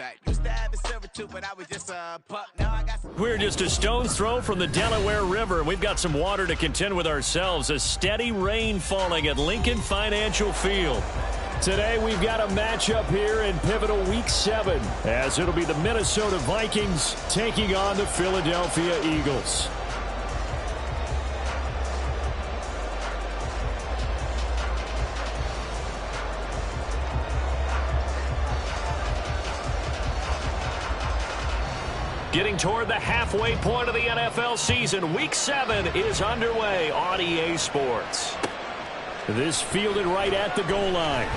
quarterback. Used to have a silver tooth, but I was just a pup. Now I got some... We're just a stone's throw from the Delaware River, and we've got some water to contend with ourselves. A steady rain falling at Lincoln Financial Field. Today we've got a matchup here in pivotal Week 7, as it'll be the Minnesota Vikings taking on the Philadelphia Eagles. Getting toward the halfway point of the NFL season, Week 7 is underway on EA Sports. This fielded right at the goal line.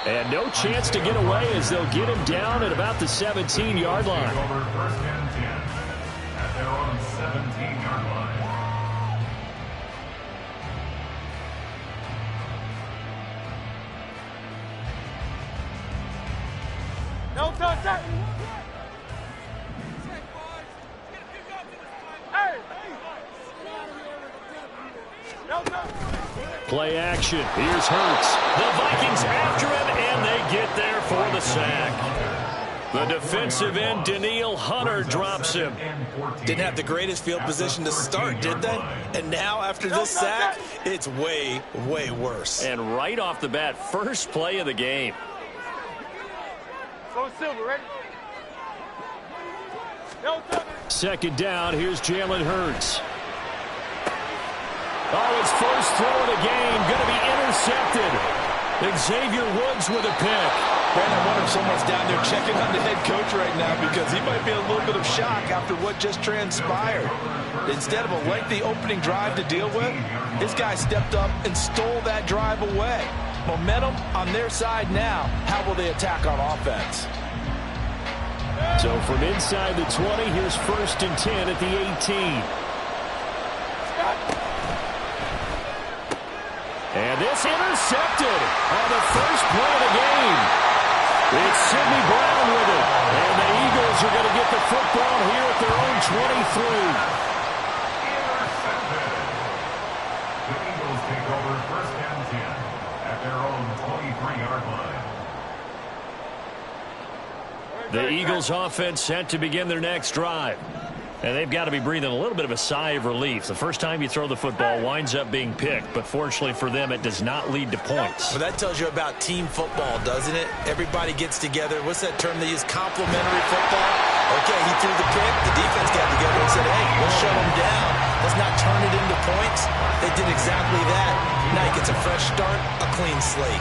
And no chance to get away as they'll get him down at about the 17-yard line. First and 10 at their own 17-yard line. No touch. Play action. Here's Hurts. The Vikings after him, and they get there for the sack. The defensive end, Danielle Hunter, drops him. Didn't have the greatest field position to start, did they? And now, after this sack, it's way, way worse. And right off the bat, first play of the game. Go Silver, ready? Second down, here's Jalen Hurts. Oh, his first throw of the game going to be intercepted. Xavier Woods with a pick. Brandon, I wonder if someone's down there checking on the head coach right now because he might be in a little bit of shock after what just transpired. Instead of a lengthy opening drive to deal with, this guy stepped up and stole that drive away. Momentum on their side now. How will they attack on offense? So from inside the 20, here's first and 10 at the 18. And this intercepted on the first play of the game. It's Sidney Brown with it. And the Eagles are going to get the football here at their own 23. Intercepted. The Eagles take over first and 10 at their own 23-yard line. The Eagles offense set to begin their next drive. And they've got to be breathing a little bit of a sigh of relief. The first time you throw the football winds up being picked, but fortunately for them, it does not lead to points. Well, that tells you about team football, doesn't it? Everybody gets together. What's that term they use? Complementary football? Okay, he threw the pick. The defense got together and said, hey, we'll shut him down. Let's not turn it into points. They did exactly that. Now he gets a fresh start, a clean slate.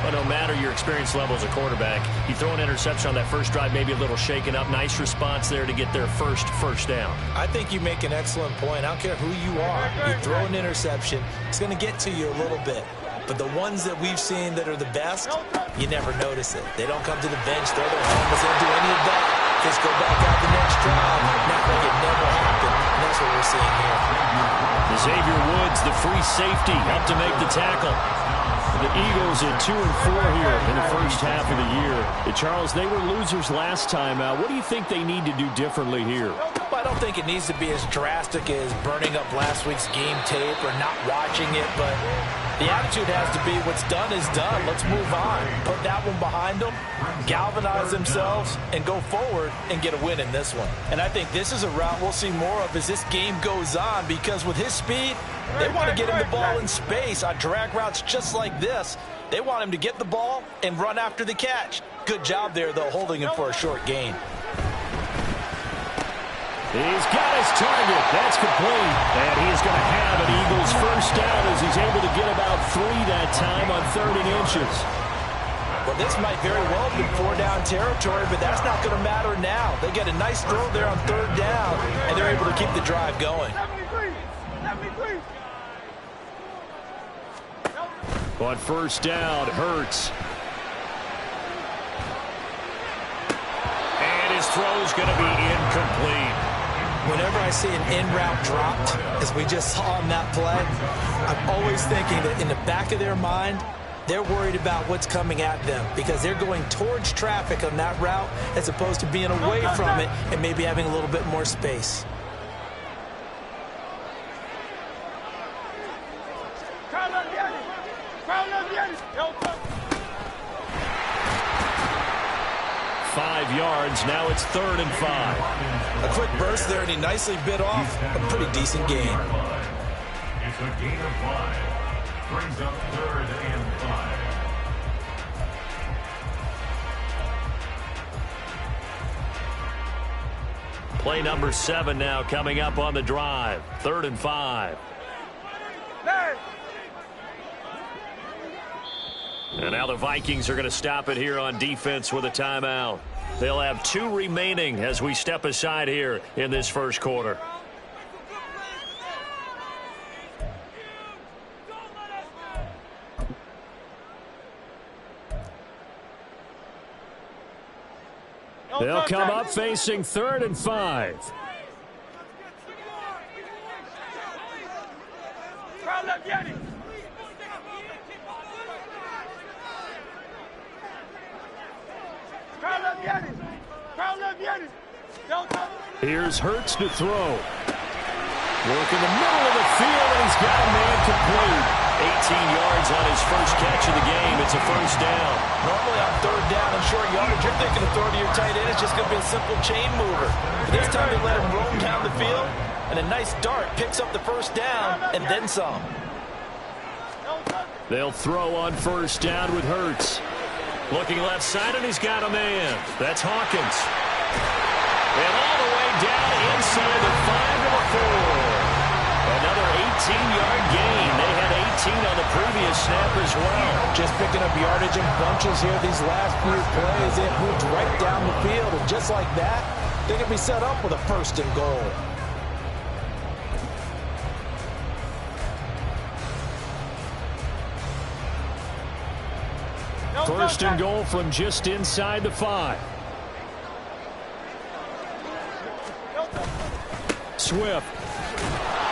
But no matter your experience level as a quarterback, you throw an interception on that first drive, maybe a little shaken up. Nice response there to get their first down. I think you make an excellent point. I don't care who you are. You throw an interception, it's going to get to you a little bit. But the ones that we've seen that are the best, you never notice it. They don't come to the bench, throw their helmets, they don't do any of that. Just go back out the next drive, not like it never happened. And that's what we're seeing here. Xavier Woods, the free safety, helped to make the tackle. The Eagles at 2-4 here in the first half of the year. Charles, they were losers last time out. What do you think they need to do differently here? I don't think it needs to be as drastic as burning up last week's game tape or not watching it, but the attitude has to be what's done is done. Let's move on. Put that one behind them, galvanize themselves, and go forward and get a win in this one. And I think this is a route we'll see more of as this game goes on because with his speed, they want to get him the ball in space on drag routes just like this. They want him to get the ball and run after the catch. Good job there, though, holding him for a short gain. He's got his target. That's complete. And he's going to have an Eagles first down as he's able to get about 3 that time on 3rd and inches. Well, this might very well be 4-down territory, but that's not going to matter now. They get a nice throw there on 3rd down, and they're able to keep the drive going. On first down, Hurts. And his throw's going to be incomplete. Whenever I see an in-route dropped, as we just saw on that play, I'm always thinking that in the back of their mind, they're worried about what's coming at them because they're going towards traffic on that route as opposed to being away from it and maybe having a little bit more space. 5 yards. Now it's 3rd and 5. A quick burst there, and he nicely bit off a pretty decent gain. It's a gain of 5. Brings up 3rd and 5. Play number 7 now coming up on the drive. 3rd and 5. And now the Vikings are going to stop it here on defense with a timeout. They'll have 2 remaining as we step aside here in this first quarter. They'll come up facing 3rd and 5. Here's Hurts to throw. Work in the middle of the field, and he's got a man complete. 18 yards on his first catch of the game. It's a first down. Normally on 3rd down and short yardage, you're thinking of throw to your tight end. It's just going to be a simple chain mover. But this time they let him roam down the field, and a nice dart picks up the first down and then some. They'll throw on 1st down with Hurts. Looking left side, and he's got a man. That's Hawkins. And all the way down inside the 5 to the 4. Another 18-yard gain. They had 18 on the previous snap as well. Just picking up yardage in bunches here these last few plays. They moved right down the field, and just like that, they can be set up with a 1st and goal. First and goal from just inside the 5. Swift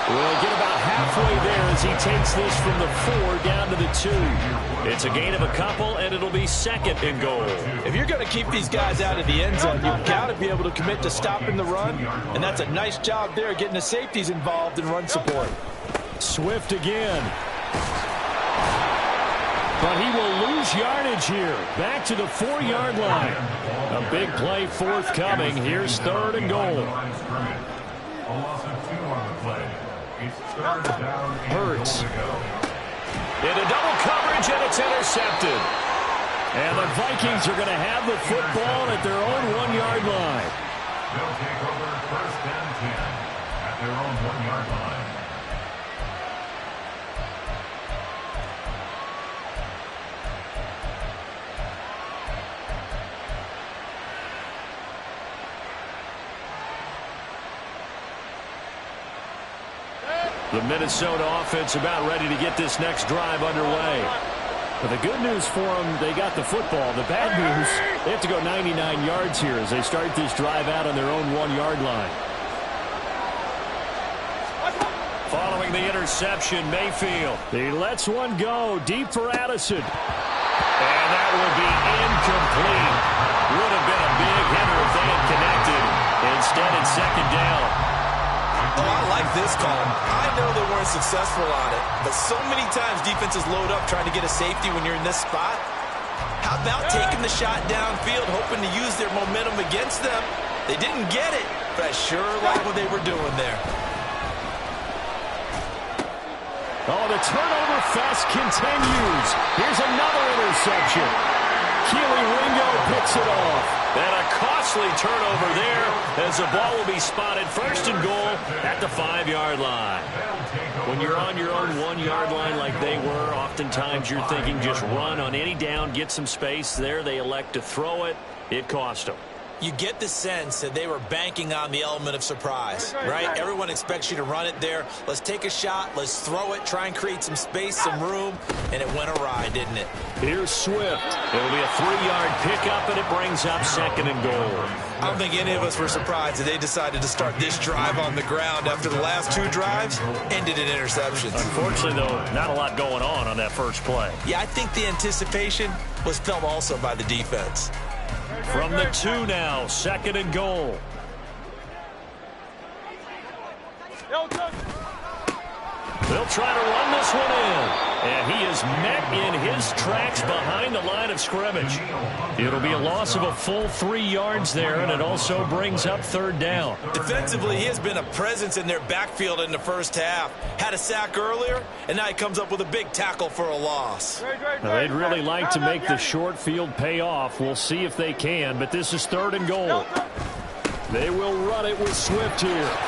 will get about halfway there as he takes this from the 4 down to the 2. It's a gain of a couple, and it'll be 2nd and goal. If you're going to keep these guys out of the end zone, you've got to be able to commit to stopping the run, and that's a nice job there getting the safeties involved in run support. Swift again. But he will lose yardage here. Back to the 4-yard line. A big play forthcoming. Here's 3rd and goal. Hurts. Into double coverage, and it's intercepted. And the Vikings are going to have the football at their own 1-yard line. They'll take over 1st and 10 at their own 1-yard line. The Minnesota offense about ready to get this next drive underway. But the good news for them, they got the football. The bad news, they have to go 99 yards here as they start this drive out on their own 1-yard line. Following the interception, Mayfield. He lets one go deep for Addison. And that will be incomplete. Would have been a big hitter if they had connected. Instead, it's 2nd down. Oh, I like this call. I know they weren't successful on it, but so many times defenses load up trying to get a safety when you're in this spot. How about taking the shot downfield, hoping to use their momentum against them? They didn't get it, but I sure like what they were doing there. Oh, the turnover fest continues. Here's another interception. Keely Ringo picks it off. And a costly turnover there as the ball will be spotted 1st and goal at the 5-yard line. When you're on your own 1-yard line like they were, oftentimes you're thinking just run on any down, get some space. There they elect to throw it. It cost them. You get the sense that they were banking on the element of surprise, right? Everyone expects you to run it there. Let's take a shot. Let's throw it. Try and create some space, some room. And it went awry, didn't it? Here's Swift. It'll be a 3-yard pickup, and it brings up 2nd and goal. I don't think any of us were surprised that they decided to start this drive on the ground after the last 2 drives ended in interceptions. Unfortunately, though, not a lot going on that first play. Yeah, I think the anticipation was felt also by the defense. From the 2 now, 2nd and goal. They'll try to run this one in. And he is met in his tracks behind the line of scrimmage. It'll be a loss of a full 3 yards there, and it also brings up 3rd down. Defensively, he has been a presence in their backfield in the first half. Had a sack earlier, and now he comes up with a big tackle for a loss. Now, they'd really like to make the short field pay off. We'll see if they can, but this is 3rd and goal. They will run it with Swift here.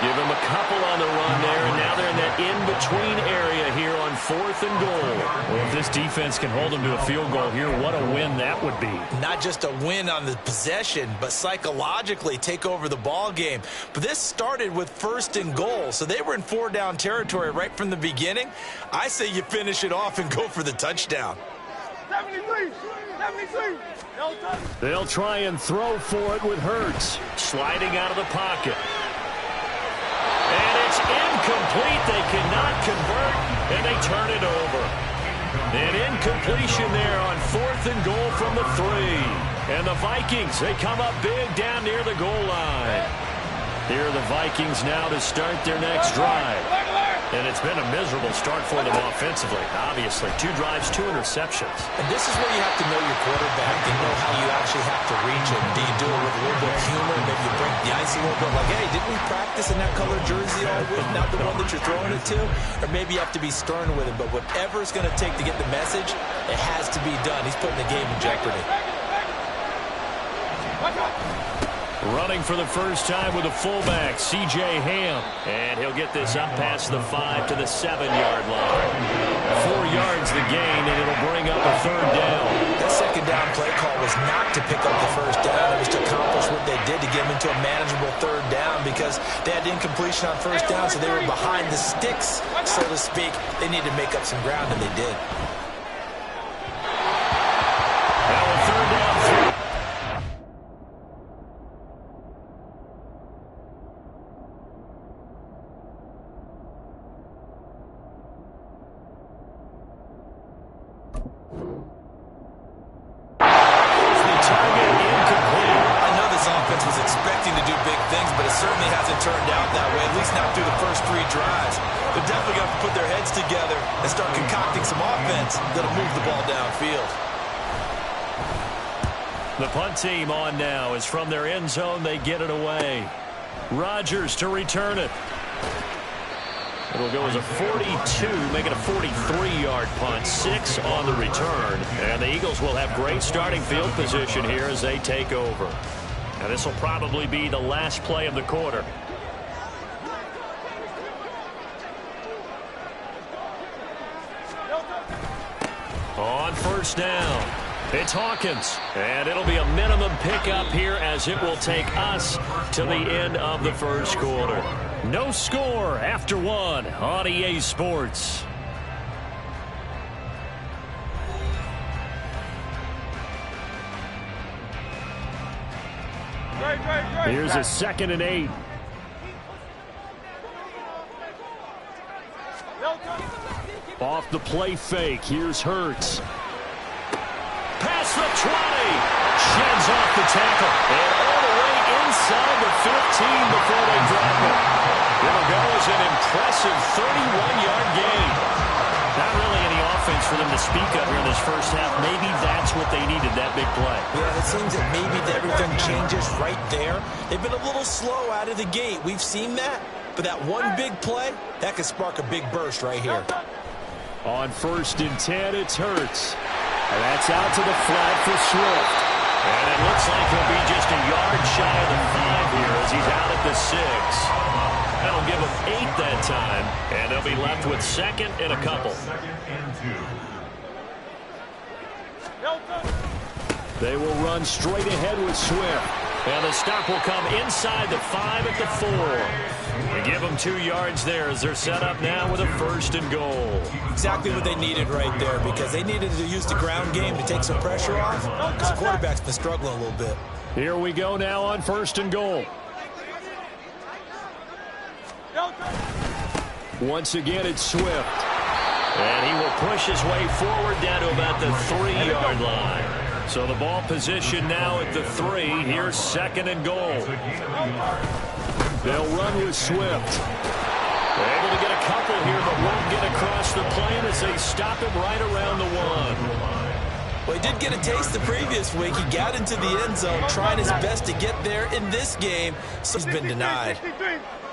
Give him a couple on the run there, and now they're in that in-between area here on 4th and goal. Well, if this defense can hold them to a field goal here, what a win that would be. Not just a win on the possession, but psychologically take over the ball game. But this started with 1st and goal, so they were in 4-down territory right from the beginning. I say you finish it off and go for the touchdown. 73. They'll try and throw for it with Hurts. Sliding out of the pocket. And it's incomplete. They cannot convert, and they turn it over. An incompletion there on 4th and goal from the 3. And the Vikings, they come up big down near the goal line. Here are the Vikings now to start their next drive. And it's been a miserable start for them offensively, obviously. 2 drives, 2 interceptions. And this is where you have to know your quarterback and know how you actually have to reach him. Do you do it with a little bit of humor? Maybe you break the ice a little bit like, hey, didn't we practice in that color jersey all week, not the one that you're throwing it to? Or maybe you have to be stern with it. But whatever it's going to take to get the message, it has to be done. He's putting the game in jeopardy. Running for the first time with a fullback, C.J. Ham. And he'll get this up past the 5 to the 7-yard line. 4 yards the gain, and it'll bring up a 3rd down. That 2nd down play call was not to pick up the 1st down. It was to accomplish what they did to get them into a manageable 3rd down because they had incompletion on 1st down, so they were behind the sticks, so to speak. They needed to make up some ground, and they did. Now a 3rd down. Turned out that way, at least not through the first 3 drives. They're definitely going to put their heads together and start concocting some offense that'll move the ball downfield. The punt team on now is from their end zone. They get it away. Rodgers to return it. It'll go as a 42, make it a 43-yard punt, 6 on the return. And the Eagles will have great starting field position here as they take over. And this will probably be the last play of the quarter. On 1st down, it's Hawkins. And it'll be a minimum pickup here as it will take us to the end of the first quarter. No score after 1 on EA Sports. Here's a 2nd and 8. Off the play fake. Here's Hurts. Past the 20. Sheds off the tackle. And all the way inside the 15 before they drop it. It'll go as an impressive 31-yard gain. Not really any offense for them to speak of here in this first half. Maybe that's what they needed, that big play. Yeah, it seems that maybe everything changes right there. They've been a little slow out of the gate. We've seen that. But that one big play, that could spark a big burst right here. On 1st and 10, it's Hurts. And that's out to the flat for Swift. And it looks like he'll be just a yard shy of the 5 here as he's out at the 6. That'll give them 8 that time. And they'll be left with 2nd and a couple. 2nd and 2. They will run straight ahead with Swift. And the stop will come inside the 5 at the 4. And give them 2 yards there as they're set up now with a 1st and goal. Exactly what they needed right there because they needed to use the ground game to take some pressure off because the quarterback's been struggling a little bit. Here we go now on 1st and goal. Once again, it's Swift. And he will push his way forward down to about the 3-yard line. So the ball position now at the 3. Here's 2nd and goal. They'll run with Swift. They're able to get a couple here, but won't get across the plane as they stop him right around the 1. Well, he did get a taste the previous week. He got into the end zone, trying his best to get there in this game. So he's been denied.